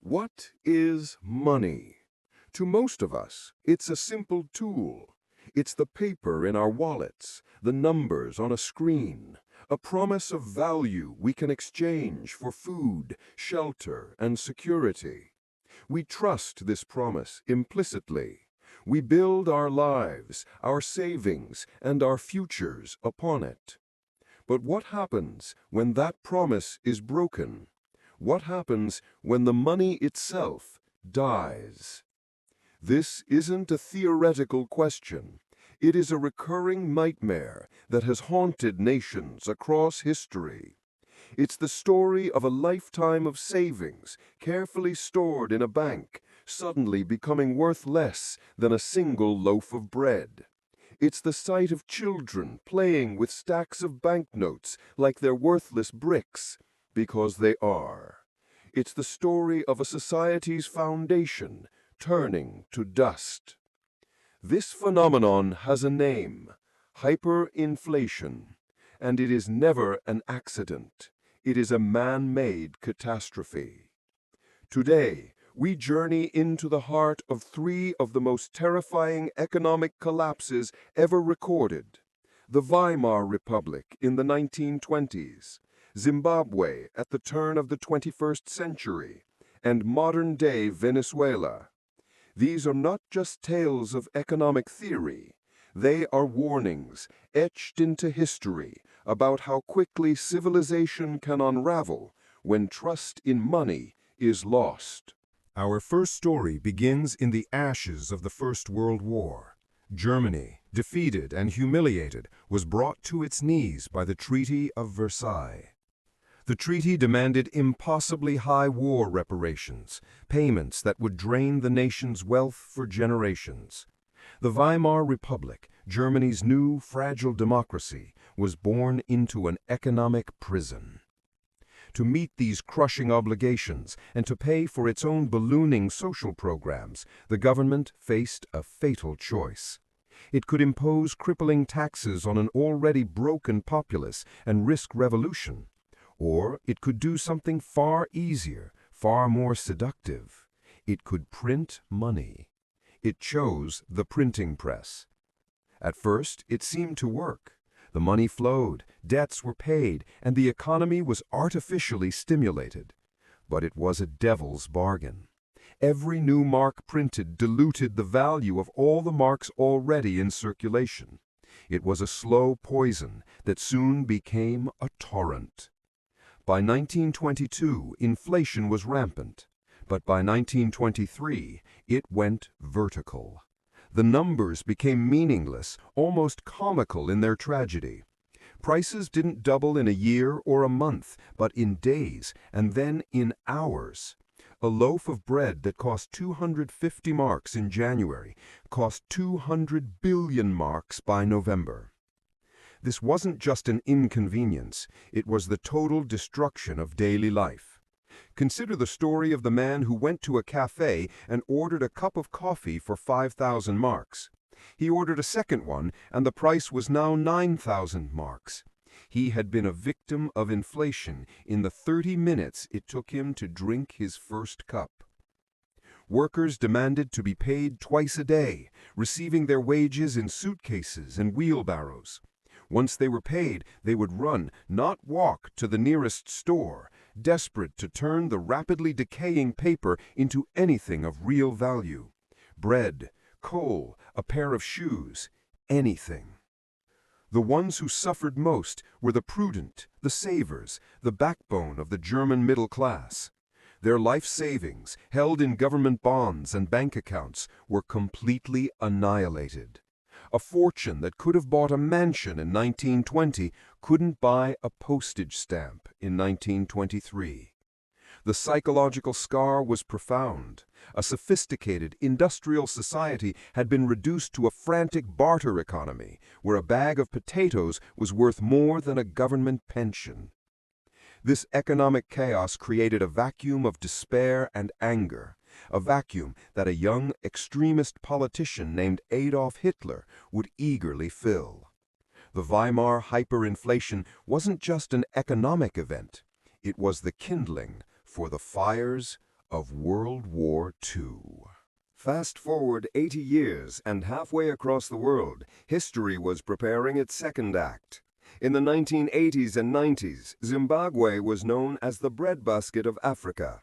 What is money? To most of us, it's a simple tool. It's the paper in our wallets, the numbers on a screen, a promise of value we can exchange for food, shelter, and security. We trust this promise implicitly. We build our lives, our savings, and our futures upon it. But what happens when that promise is broken? What happens when the money itself dies? This isn't a theoretical question. It is a recurring nightmare that has haunted nations across history. It's the story of a lifetime of savings, carefully stored in a bank, suddenly becoming worth less than a single loaf of bread. It's the sight of children playing with stacks of banknotes like they're worthless bricks, because they are. It's the story of a society's foundation turning to dust. This phenomenon has a name: hyperinflation, and it is never an accident. It is a man-made catastrophe. Today, we journey into the heart of three of the most terrifying economic collapses ever recorded: the Weimar Republic in the 1920s, Zimbabwe at the turn of the 21st century, and modern-day Venezuela. These are not just tales of economic theory. They are warnings etched into history about how quickly civilization can unravel when trust in money is lost. Our first story begins in the ashes of the First World War. Germany, defeated and humiliated, was brought to its knees by the Treaty of Versailles. The treaty demanded impossibly high war reparations, payments that would drain the nation's wealth for generations. The Weimar Republic, Germany's new, fragile democracy, was born into an economic prison. To meet these crushing obligations and to pay for its own ballooning social programs, the government faced a fatal choice. It could impose crippling taxes on an already broken populace and risk revolution. Or it could do something far easier, far more seductive. It could print money. It chose the printing press. At first, it seemed to work. The money flowed, debts were paid, and the economy was artificially stimulated. But it was a devil's bargain. Every new mark printed diluted the value of all the marks already in circulation. It was a slow poison that soon became a torrent. By 1922, inflation was rampant, but by 1923, it went vertical. The numbers became meaningless, almost comical in their tragedy. Prices didn't double in a year or a month, but in days, and then in hours. A loaf of bread that cost 250 marks in January cost 200 billion marks by November. This wasn't just an inconvenience, it was the total destruction of daily life. Consider the story of the man who went to a cafe and ordered a cup of coffee for 5,000 marks. He ordered a second one, and the price was now 9,000 marks. He had been a victim of inflation in the 30 minutes it took him to drink his first cup. Workers demanded to be paid twice a day, receiving their wages in suitcases and wheelbarrows. Once they were paid, they would run, not walk, to the nearest store, desperate to turn the rapidly decaying paper into anything of real value. Bread, coal, a pair of shoes, anything. The ones who suffered most were the prudent, the savers, the backbone of the German middle class. Their life savings, held in government bonds and bank accounts, were completely annihilated. A fortune that could have bought a mansion in 1920 couldn't buy a postage stamp in 1923. The psychological scar was profound. A sophisticated, industrial society had been reduced to a frantic barter economy, where a bag of potatoes was worth more than a government pension. This economic chaos created a vacuum of despair and anger, a vacuum that a young extremist politician named Adolf Hitler would eagerly fill. The Weimar hyperinflation wasn't just an economic event, it was the kindling for the fires of World War II. Fast forward 80 years, and halfway across the world, history was preparing its second act. In the 1980s and 90s, Zimbabwe was known as the breadbasket of Africa.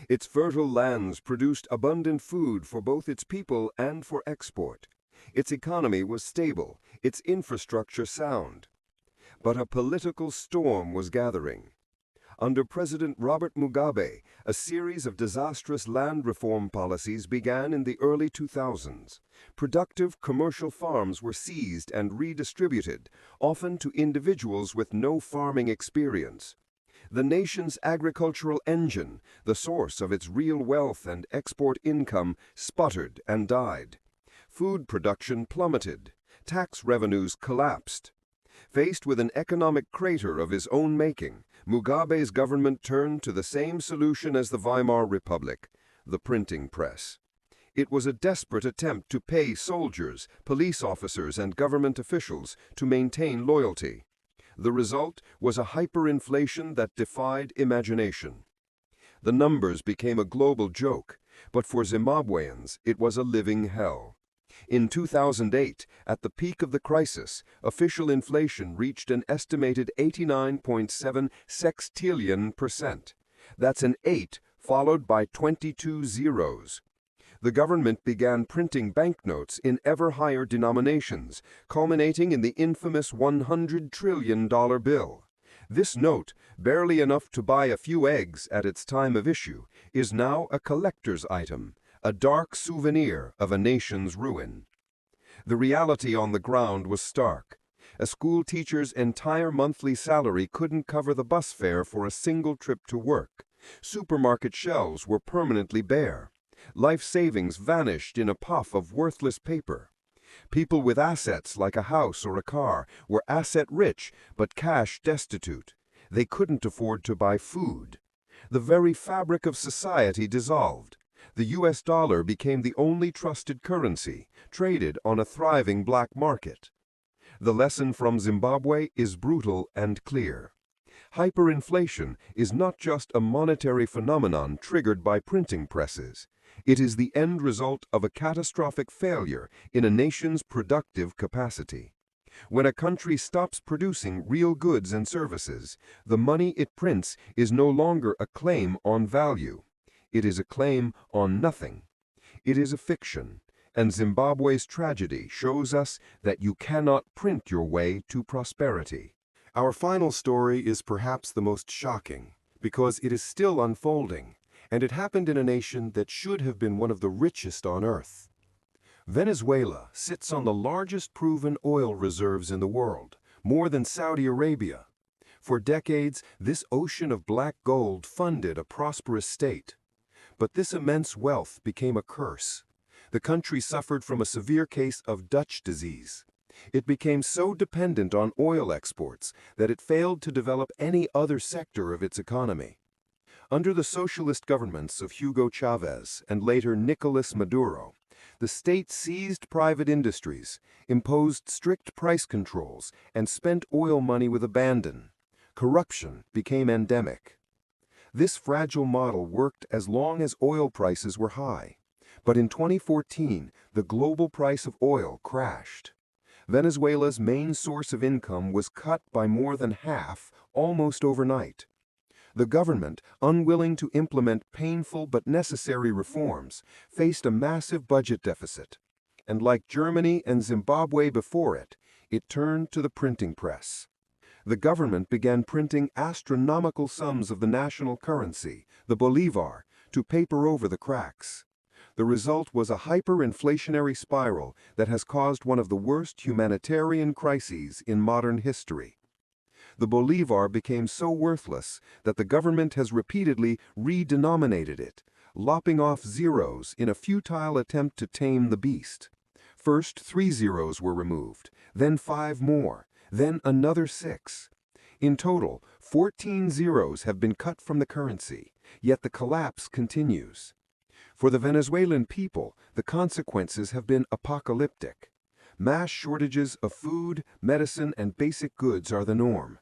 Its fertile lands produced abundant food for both its people and for export. Its economy was stable, its infrastructure sound. But a political storm was gathering. Under President Robert Mugabe, a series of disastrous land reform policies began in the early 2000s. Productive commercial farms were seized and redistributed, often to individuals with no farming experience. The nation's agricultural engine, the source of its real wealth and export income, sputtered and died. Food production plummeted. Tax revenues collapsed. Faced with an economic crater of his own making, Mugabe's government turned to the same solution as the Weimar Republic, the printing press. It was a desperate attempt to pay soldiers, police officers, and government officials to maintain loyalty. The result was a hyperinflation that defied imagination. The numbers became a global joke, but for Zimbabweans, it was a living hell. In 2008, at the peak of the crisis, official inflation reached an estimated 89.7 sextillion%. That's an 8 followed by 22 zeros. The government began printing banknotes in ever higher denominations, culminating in the infamous $100 trillion bill. This note, barely enough to buy a few eggs at its time of issue, is now a collector's item, a dark souvenir of a nation's ruin. The reality on the ground was stark. A school teacher's entire monthly salary couldn't cover the bus fare for a single trip to work. Supermarket shelves were permanently bare. Life savings vanished in a puff of worthless paper. People with assets like a house or a car were asset-rich but cash-destitute. They couldn't afford to buy food. The very fabric of society dissolved. The US dollar became the only trusted currency, traded on a thriving black market. The lesson from Zimbabwe is brutal and clear. Hyperinflation is not just a monetary phenomenon triggered by printing presses. It is the end result of a catastrophic failure in a nation's productive capacity. When a country stops producing real goods and services, the money it prints is no longer a claim on value. It is a claim on nothing. It is a fiction, and Zimbabwe's tragedy shows us that you cannot print your way to prosperity. Our final story is perhaps the most shocking, because it is still unfolding, and it happened in a nation that should have been one of the richest on earth. Venezuela sits on the largest proven oil reserves in the world, more than Saudi Arabia. For decades, this ocean of black gold funded a prosperous state. But this immense wealth became a curse. The country suffered from a severe case of Dutch disease. It became so dependent on oil exports that it failed to develop any other sector of its economy. Under the socialist governments of Hugo Chavez and later Nicolas Maduro, the state seized private industries, imposed strict price controls, and spent oil money with abandon. Corruption became endemic. This fragile model worked as long as oil prices were high. But in 2014, the global price of oil crashed. Venezuela's main source of income was cut by more than half, almost overnight. The government, unwilling to implement painful but necessary reforms, faced a massive budget deficit. And like Germany and Zimbabwe before it, it turned to the printing press. The government began printing astronomical sums of the national currency, the bolivar, to paper over the cracks. The result was a hyperinflationary spiral that has caused one of the worst humanitarian crises in modern history. The bolivar became so worthless that the government has repeatedly redenominated it, lopping off zeros in a futile attempt to tame the beast. First, 3 zeros were removed, then 5 more, then another 6. In total, 14 zeros have been cut from the currency, yet the collapse continues. For the Venezuelan people, the consequences have been apocalyptic. Mass shortages of food, medicine, and basic goods are the norm.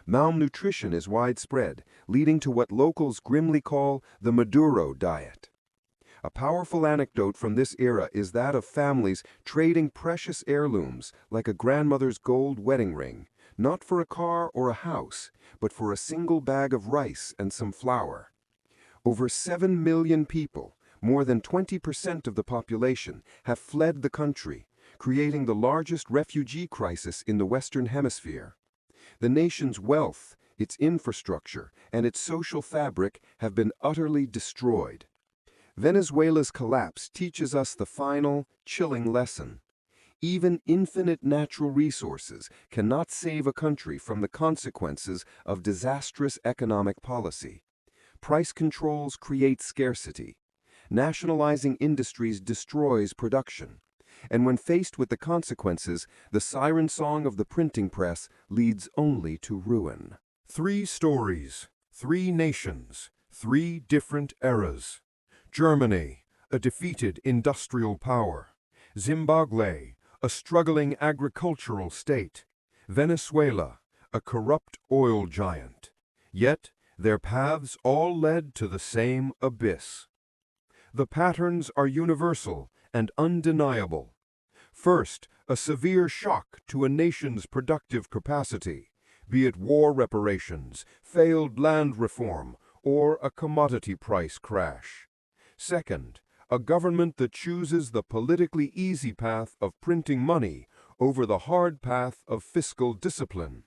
Malnutrition is widespread, leading to what locals grimly call the Maduro diet. A powerful anecdote from this era is that of families trading precious heirlooms like a grandmother's gold wedding ring, not for a car or a house, but for a single bag of rice and some flour. Over 7 million people, more than 20% of the population, have fled the country, creating the largest refugee crisis in the Western Hemisphere. The nation's wealth, its infrastructure, and its social fabric have been utterly destroyed. Venezuela's collapse teaches us the final, chilling lesson. Even infinite natural resources cannot save a country from the consequences of disastrous economic policy. Price controls create scarcity. Nationalizing industries destroys production. And when faced with the consequences, the siren song of the printing press leads only to ruin. 3 stories, 3 nations, 3 different eras. Germany, a defeated industrial power. Zimbabwe, a struggling agricultural state. Venezuela, a corrupt oil giant. Yet, their paths all led to the same abyss. The patterns are universal and undeniable. First, a severe shock to a nation's productive capacity, be it war reparations, failed land reform, or a commodity price crash. Second, a government that chooses the politically easy path of printing money over the hard path of fiscal discipline.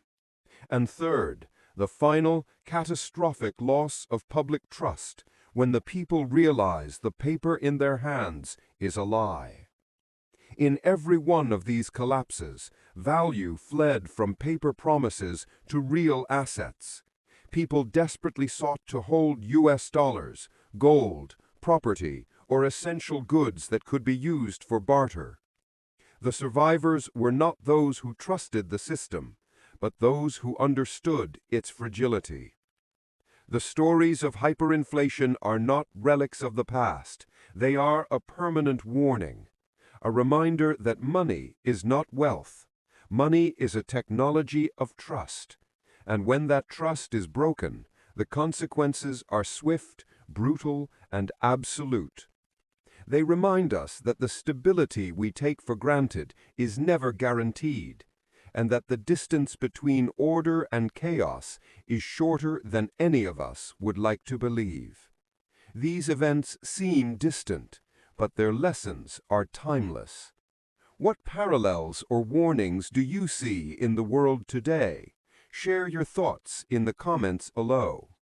And third, the final, catastrophic loss of public trust when the people realize the paper in their hands is a lie. In every one of these collapses, value fled from paper promises to real assets. People desperately sought to hold US dollars, gold, property, or essential goods that could be used for barter. The survivors were not those who trusted the system, but those who understood its fragility. The stories of hyperinflation are not relics of the past. They are a permanent warning, a reminder that money is not wealth. Money is a technology of trust, and when that trust is broken, the consequences are swift, brutal, and absolute. They remind us that the stability we take for granted is never guaranteed, and that the distance between order and chaos is shorter than any of us would like to believe. These events seem distant, but their lessons are timeless. What parallels or warnings do you see in the world today? Share your thoughts in the comments below.